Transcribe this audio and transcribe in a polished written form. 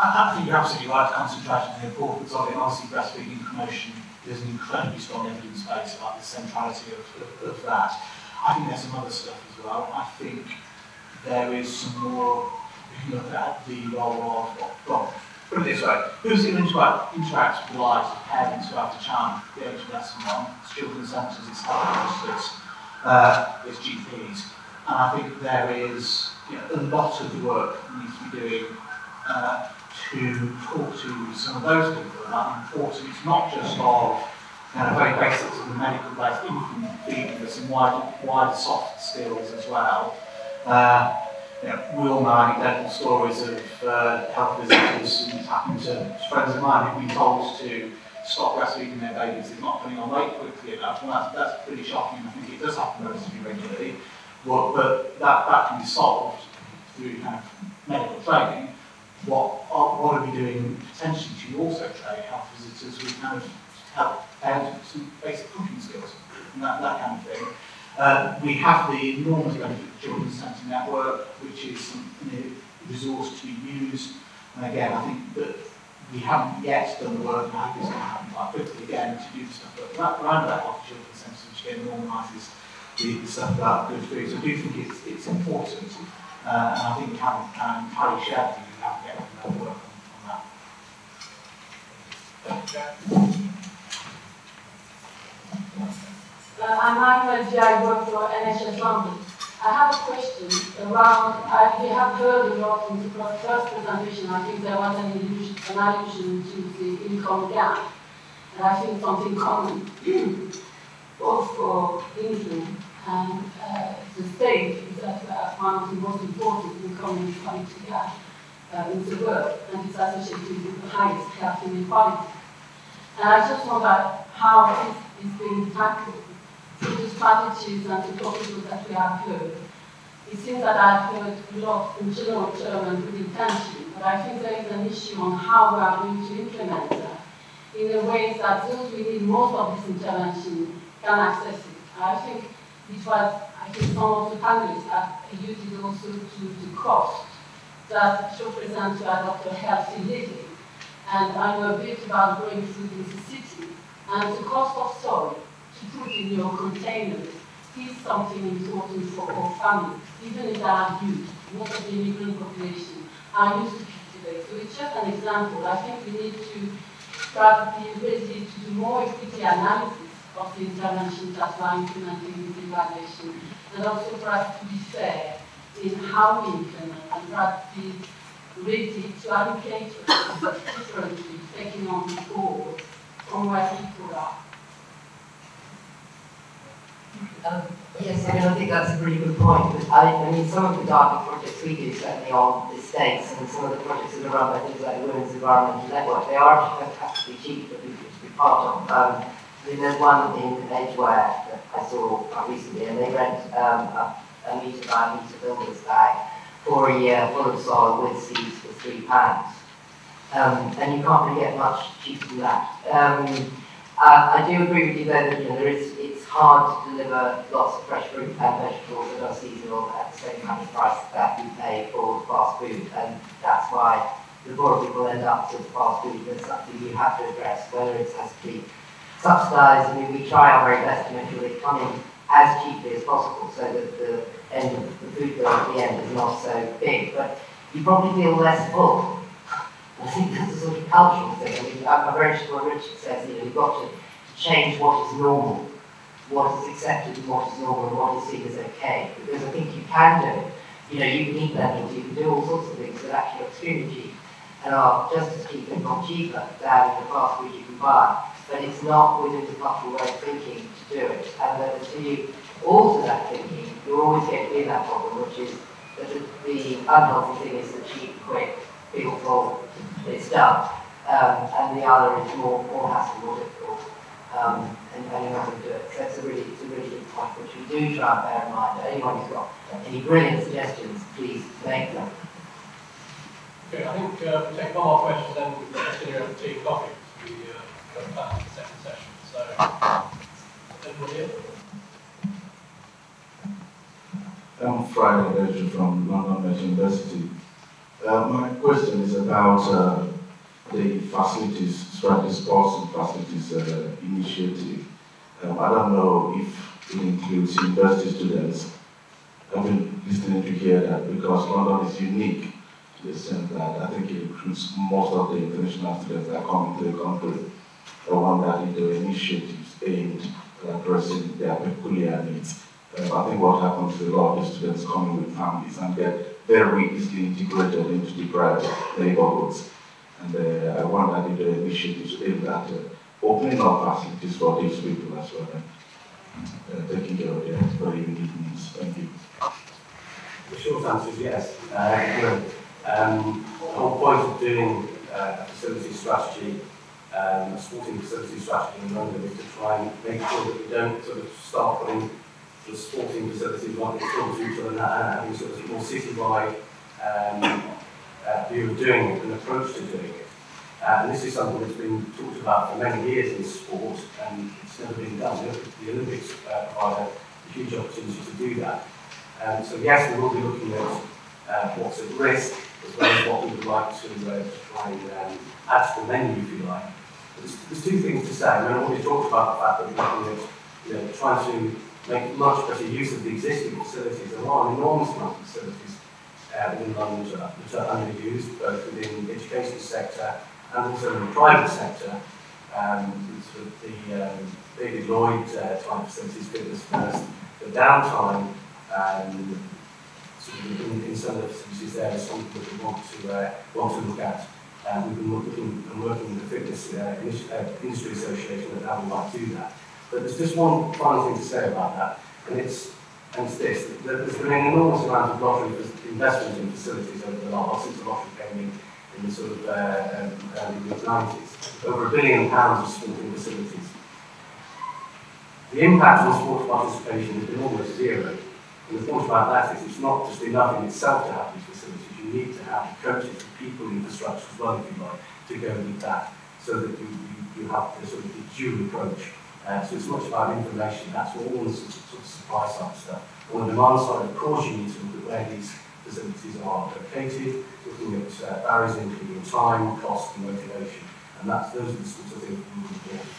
I think you're absolutely right to concentrate on the importance of it. Obviously, breastfeeding promotion, there's an incredibly strong evidence base about the centrality of that. I think there's some other stuff as well. I think there is some more, if you look at the role of, well, put it this way, who's going to interact with the lives of parents who have to challenge the age of less than one? It's children's centres, it's therapists, it's GPs. And I think there is a lot of work that needs to be doing to talk to some of those people about the importance not just of very basics of the medical base, infant feeding, but some wider soft skills as well. We all know anecdotal stories of health visitors who've happened to friends of mine who've been told to stop breastfeeding their babies if not putting on weight quickly enough. Well, that's pretty shocking. I think it does happen relatively regularly. But that can be solved through medical training. What are we doing potentially to also train health visitors with help parents with some basic cooking skills and that kind of thing. We have the enormous benefit of the Children's Centre Network, which is a resource to be used. And again, I think that we haven't yet done the work, and I hope it's going to happen quite quickly again to do the stuff around about health children's centres, which again normalises the stuff about good food. So I do think it's important, and I think we haven't entirely shared with you how to get that work on that. I'm Eileen O'Keefe, I work for NHS London. I have a question around, we have heard a lot in the first presentation, I think there was an allusion to the income gap. And I think something common, both for England and the state, is that one of the most important income inequality gap in the world, and it's associated with the highest health inequality. And I just wonder how this is being tackled. The strategies and the proposals that we have heard. It seems that I've heard a lot in general terms and good intention, but I think there is an issue on how we are going to implement that in a way that those who need most of this intervention can access it. I think some of the panelists have alluded also to the cost that should present to adopt a healthy living. And I know a bit about growing food in the city, and the cost of soil to put in your containers is something important for all families, even if they are youth. Most of the immigrant population are used to cultivate. So it's just an example. I think we need to start to be ready to do more equity analysis of the interventions that we are implementing in the evaluation, and also for us to be fair in how we implement, and perhaps be ready to allocate differently, taking on board from where people are. Yes, I think that's a really good point. But I mean, some of the target projects we do, certainly on the estates, and some of the projects that are run by things like the Women's Environmental Network, they are fantastically cheap for people to be part of. I mean, there's one in Edgware that I saw quite recently, and they rent a metre by metre builder's bag for a year full of soil with seeds for £3. And you can't really get much cheaper than that. I do agree with you though that it's hard to deliver lots of fresh fruit and vegetables that are seasonal at the same kind of price that we pay for fast food, and that's why the poorer people end up with fast food. That's something you have to address, whether it has to be subsidised. I mean, we try our very best to make sure they come in as cheaply as possible so that the end of the food bill at the end is not so big, but you probably feel less full. I think that's a sort of cultural thing. I mean, I'm very sure what Richard says, you've got to change what is normal, what is accepted and what is normal and what is seen as okay. Because I think you can do it. You can eat lentils, you can do all sorts of things that actually are extremely cheap and are just as cheap, if not cheaper, than the fast food you can buy. But it's not within the cultural way of thinking to do it. And that until you alter that thinking, you're always going to be in that problem, which is that the unhealthy thing is the cheap, quick, feel full, it's done. And the other is more hassle, more difficult, and you're not going to do it. So it's a really good point, which we do try and bear in mind. Anyone who's got any brilliant suggestions, please make them. Okay, I think we'll take one more question, then we'll continue over tea and coffee. We go back to the second session. So, everybody here? I'm Friday Ledger from London University. My question is about the facilities, strategy sports and facilities initiative. I don't know if it includes university students. I've been listening to hear that because London is unique in the sense that I think it recruits most of the international students that come into the country. I wonder if there are initiatives aimed at addressing their peculiar needs. I think what happens to a lot of the students coming with families and get very easily integrated into the private neighborhoods. And I wonder if there are initiatives aimed at opening up facilities for these people as well, taking care of their very unique needs. Thank you. The short answer is yes. The whole point of doing a facility strategy, a sporting facility strategy in London, is to try and make sure that we don't sort of start putting the sporting facilities right next door to each other and having sort of more citywide view of doing it, an approach to doing it. And this is something that's been talked about for many years in sport, and it's never been done. The Olympics provide a huge opportunity to do that. So yes, we will be looking at what's at risk, as well as what we would like to try and add to the menu, if you like. But there's two things to say. I mean, I've already talked about the fact that we're looking at trying to make much better use of the existing facilities. There are an enormous amount of facilities within London which are underused, both within the education sector and also in the private sector. Sort of the David Lloyd type facilities, Fitness First, the downtime sort of in some of the facilities there is something that we want to look at. We've been looking and working with the Fitness Industry Association at how we might do that. But there's just one final thing to say about that, and it's this: there's been an enormous amount of lottery investment in facilities over the last, since the lottery came in the sort of early mid-90s. Over £1 billion of sporting facilities. The impact on sports participation has been almost zero. And the point about that is it's not just enough in itself to have these facilities. You need to have the coaches, the people, infrastructure as well, if you like, to go with that, so that you have the sort of the dual approach. So it's much about information. That's all the sort of supply side stuff. On the demand side, of course, you need to look at where these facilities are located, looking at barriers including time, cost, and motivation. And those are the sorts of things we will be doing.